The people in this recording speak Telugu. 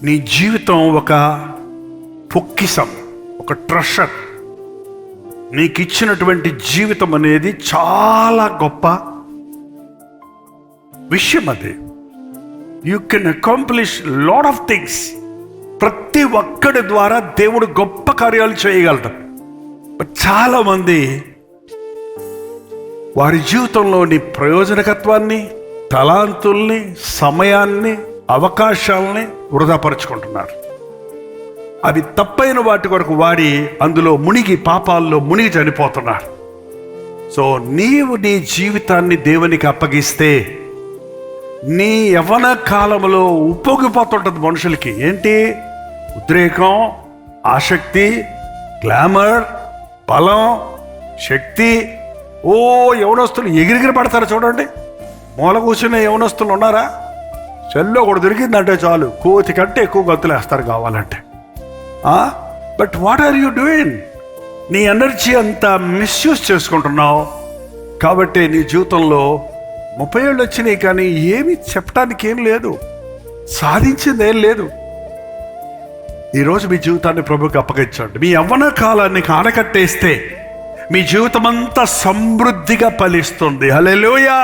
నీ జీవితం ఒక పొక్కిసం, ఒక ట్రెషర్. నీకు ఇచ్చినటువంటి జీవితం అనేది చాలా గొప్ప విషయం. అది you can accomplish lot of things. ప్రతి ఒక్కడి ద్వారా దేవుడు గొప్ప కార్యాలు చేయగలడు. బట్ చాలామంది వారి జీవితంలోని ప్రయోజనకత్వాన్ని, తలాంతుల్ని, సమయాన్ని, అవకాశాలని వృధాపరుచుకుంటున్నారు. అవి తప్పైన వాటి కొరకు వాడి అందులో మునిగి, పాపాల్లో మునిగి చనిపోతున్నారు. సో నీవు నీ జీవితాన్ని దేవునికి అప్పగిస్తే నీ యవ్వన కాలంలో ఉప్పొంగిపోతుంటుంది మనుషులకి. ఏంటి? ఉద్రేకం, ఆసక్తి, గ్లామర్, బలం, శక్తి. యవనస్తులు ఎగిరిగిరి పడతారు చూడండి. మూల కూర్చునే యవనస్తులు ఉన్నారా? చెల్లో కూడా దొరికిందంటే చాలు, కోతి కంటే ఎక్కువ గంతులు వేస్తారు కావాలంటే. But what are you doing? నీ ఎనర్జీ అంతా మిస్యూజ్ చేసుకుంటున్నావు. కాబట్టి నీ జీవితంలో 30 ఏళ్ళు వచ్చినాయి కానీ ఏమి చెప్పడానికి ఏం లేదు, సాధించింది ఏం లేదు. ఈరోజు మీ జీవితాన్ని ప్రభువుకి అప్పగించండి. మీ యవ్వన కాలాన్ని ఆనకట్టేస్తే మీ జీవితం అంతా సమృద్ధిగా ఫలిస్తుంది. హల్లెలూయా.